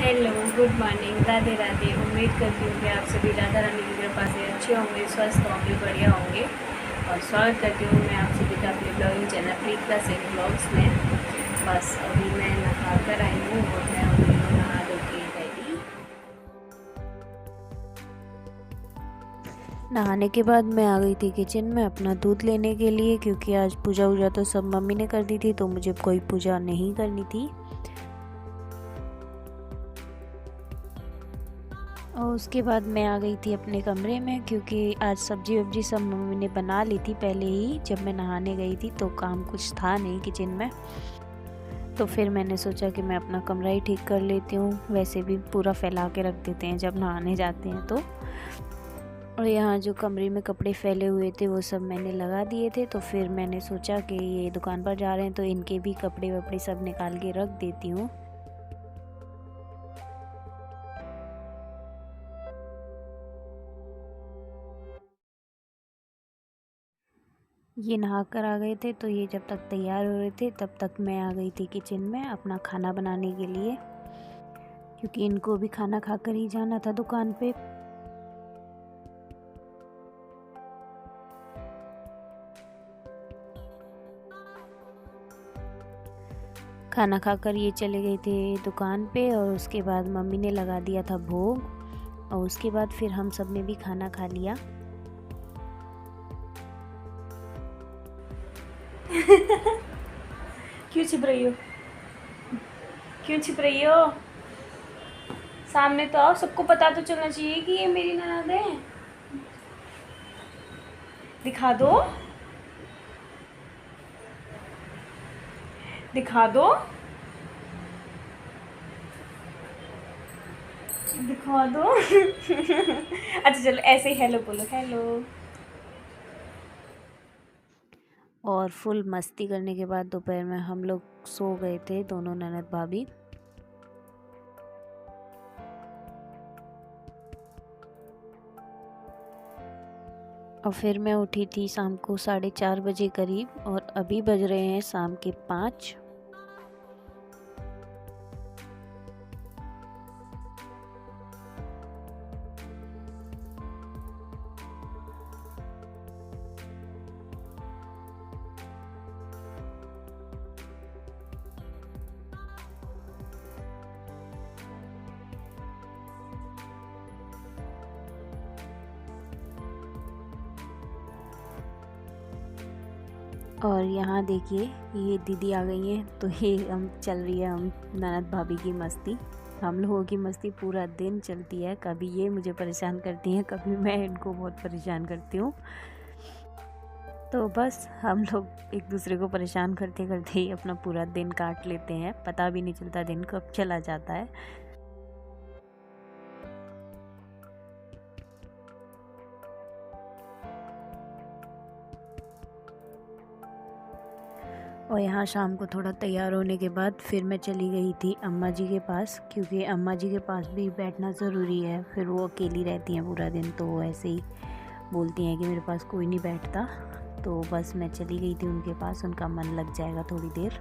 Hello, good morning, Radhe Radhe. उम्मीद करती हूँ कि आप सभी राधा रानी की कृपा से अच्छे होंगे, स्वस्थ होंगे, बढ़िया होंगे। और स्वागत करती हूँ मैं आप सभी का अपने blogging channel Preeta Singh blogs में। बस अभी मैं नहा कर आई हूँ और मैं अभी नहा धो के रेडी। नहाने के बाद मैं आ गई थी किचन में अपना दूध लेने के लिए, क्योंकि आज पूजा वूजा तो सब मम्मी ने कर दी थी, तो मुझे कोई पूजा नहीं करनी थी। और उसके बाद मैं आ गई थी अपने कमरे में, क्योंकि आज सब्जी वब्जी सब मम्मी ने बना ली थी पहले ही। जब मैं नहाने गई थी तो काम कुछ था नहीं किचन में, तो फिर मैंने सोचा कि मैं अपना कमरा ही ठीक कर लेती हूँ। वैसे भी पूरा फैला के रख देते हैं जब नहाने जाते हैं तो। और यहाँ जो कमरे में कपड़े फैले हुए थे वो सब मैंने लगा दिए थे। तो फिर मैंने सोचा कि ये दुकान पर जा रहे हैं तो इनके भी कपड़े वपड़े सब निकाल के रख देती हूँ। ये नहा कर आ गए थे, तो ये जब तक तैयार हो रहे थे तब तक मैं आ गई थी किचन में अपना खाना बनाने के लिए, क्योंकि इनको भी खाना खाकर ही जाना था दुकान पे। खाना खाकर ये चले गए थे दुकान पे, और उसके बाद मम्मी ने लगा दिया था भोग। और उसके बाद फिर हम सब ने भी खाना खा लिया। क्यों छिप रही हो? क्यों छिप रही हो? सामने तो आओ, सबको पता तो चलना चाहिए कि ये मेरी ननद है। दिखा दो, दिखा दो, दिखा दो। अच्छा चलो ऐसे ही हेलो बोलो, हेलो। और फुल मस्ती करने के बाद दोपहर में हम लोग सो गए थे, दोनों ननद भाभी। और फिर मैं उठी थी शाम को 4:30 बजे करीब, और अभी बज रहे हैं शाम के 5। और यहाँ देखिए ये दीदी आ गई हैं, तो ये हम चल रही है हम ननद भाभी की मस्ती। हम लोगों की मस्ती पूरा दिन चलती है, कभी ये मुझे परेशान करती हैं, कभी मैं इनको बहुत परेशान करती हूँ। तो बस हम लोग एक दूसरे को परेशान करते करते ही अपना पूरा दिन काट लेते हैं, पता भी नहीं चलता दिन कब चला जाता है। और यहाँ शाम को थोड़ा तैयार होने के बाद फिर मैं चली गई थी अम्मा जी के पास, क्योंकि अम्मा जी के पास भी बैठना ज़रूरी है। फिर वो अकेली रहती हैं पूरा दिन, तो वो ऐसे ही बोलती हैं कि मेरे पास कोई नहीं बैठता। तो बस मैं चली गई थी उनके पास, उनका मन लग जाएगा थोड़ी देर।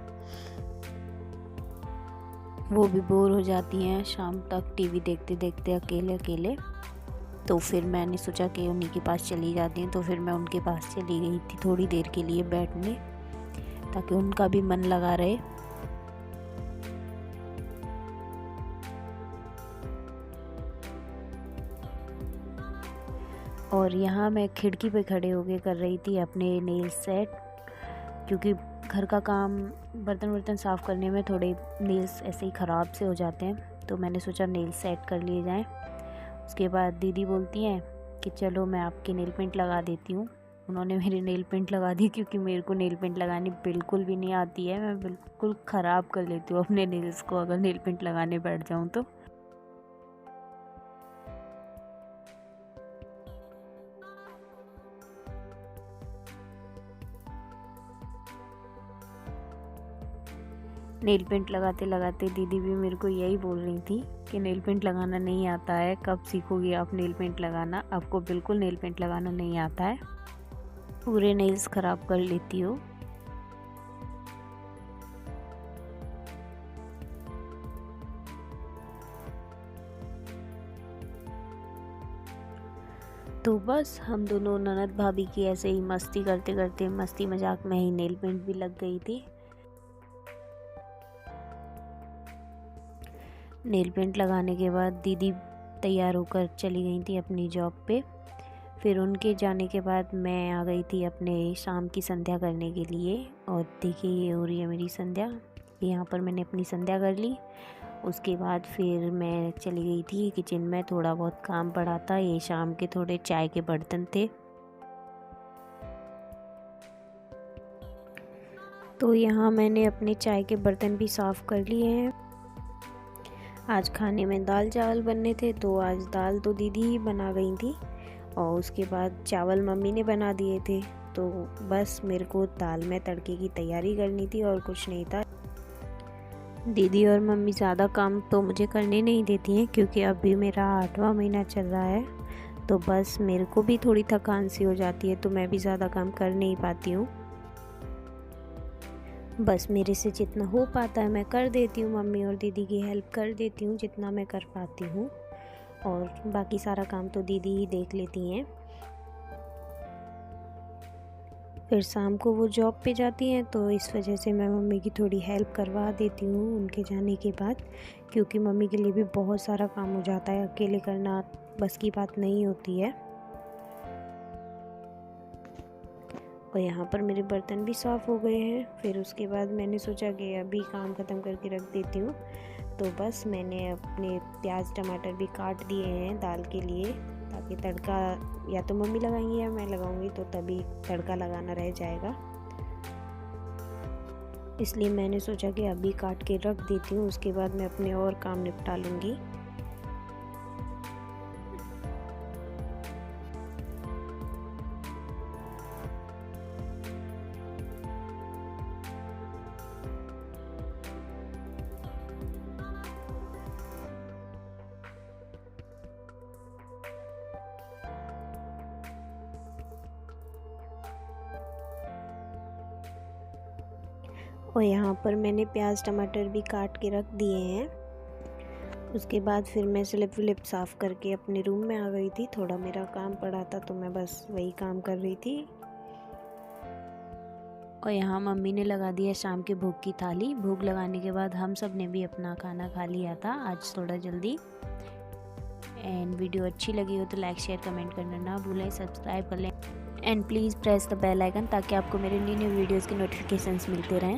वो भी बोर हो जाती हैं शाम तक टीवी देखते देखते अकेले अकेले। तो फिर मैंने सोचा कि उन्हीं के पास चली जाती हैं, तो फिर मैं उनके पास चली गई थी थोड़ी देर के लिए बैठने, ताकि उनका भी मन लगा रहे। और यहाँ मैं खिड़की पे खड़े होके कर रही थी अपने नेल सेट, क्योंकि घर का काम बर्तन वर्तन साफ़ करने में थोड़े नेल्स ऐसे ही ख़राब से हो जाते हैं, तो मैंने सोचा नेल सेट कर लिए जाएं। उसके बाद दीदी बोलती हैं कि चलो मैं आपकी नेल पेंट लगा देती हूँ। उन्होंने मेरी नेल पेंट लगा दी, क्योंकि मेरे को नेल पेंट लगानी बिल्कुल भी नहीं आती है। मैं बिल्कुल ख़राब कर लेती हूँ अपने नेल्स को अगर नेल पेंट लगाने बैठ जाऊँ तो। नेल पेंट लगाते लगाते दीदी भी मेरे को यही बोल रही थी कि नेल पेंट लगाना नहीं आता है, कब सीखोगी आप नेल पेंट लगाना, आपको बिल्कुल नेल पेंट लगाना नहीं आता है, पूरे नेल्स ख़राब कर लेती हो। तो बस हम दोनों ननद भाभी की ऐसे ही मस्ती करते करते मस्ती मजाक में ही नेल पेंट भी लग गई थी। नेल पेंट लगाने के बाद दीदी तैयार होकर चली गई थी अपनी जॉब पे। फिर उनके जाने के बाद मैं आ गई थी अपने शाम की संध्या करने के लिए। और देखिए ये हो रही है मेरी संध्या। यहाँ पर मैंने अपनी संध्या कर ली। उसके बाद फिर मैं चली गई थी किचन में, थोड़ा बहुत काम पड़ा था। ये शाम के थोड़े चाय के बर्तन थे, तो यहाँ मैंने अपने चाय के बर्तन भी साफ़ कर लिए हैं। आज खाने में दाल चावल बनने थे, तो आज दाल तो दीदी ही बना गई थी और उसके बाद चावल मम्मी ने बना दिए थे। तो बस मेरे को दाल में तड़के की तैयारी करनी थी और कुछ नहीं था। दीदी और मम्मी ज़्यादा काम तो मुझे करने नहीं देती हैं, क्योंकि अभी मेरा 8वां महीना चल रहा है। तो बस मेरे को भी थोड़ी थकान सी हो जाती है, तो मैं भी ज़्यादा काम कर नहीं पाती हूँ। बस मेरे से जितना हो पाता है मैं कर देती हूँ, मम्मी और दीदी की हेल्प कर देती हूँ जितना मैं कर पाती हूँ, और बाकी सारा काम तो दीदी ही देख लेती हैं। फिर शाम को वो जॉब पे जाती हैं, तो इस वजह से मैं मम्मी की थोड़ी हेल्प करवा देती हूँ उनके जाने के बाद, क्योंकि मम्मी के लिए भी बहुत सारा काम हो जाता है, अकेले करना बस की बात नहीं होती है। और यहाँ पर मेरे बर्तन भी साफ़ हो गए हैं। फिर उसके बाद मैंने सोचा कि अभी काम ख़त्म करके रख देती हूँ। तो बस मैंने अपने प्याज टमाटर भी काट दिए हैं दाल के लिए, ताकि तड़का या तो मम्मी लगाएंगी या मैं लगाऊंगी, तो तभी तड़का लगाना रह जाएगा। इसलिए मैंने सोचा कि अभी काट के रख देती हूँ, उसके बाद मैं अपने और काम निपटा लूँगी। और यहाँ पर मैंने प्याज टमाटर भी काट के रख दिए हैं। उसके बाद फिर मैं स्लिप विलिप साफ़ करके अपने रूम में आ गई थी। थोड़ा मेरा काम पड़ा था, तो मैं बस वही काम कर रही थी। और यहाँ मम्मी ने लगा दिया शाम के भोग की थाली। भोग लगाने के बाद हम सब ने भी अपना खाना खा लिया था आज थोड़ा जल्दी। एंड वीडियो अच्छी लगी हो तो लाइक शेयर कमेंट करना ना भूलें, सब्सक्राइब कर लें and please press the bell icon, ताकि आपको मेरे न्यू वीडियोज़ के नोटिफिकेशंस मिलते रहें।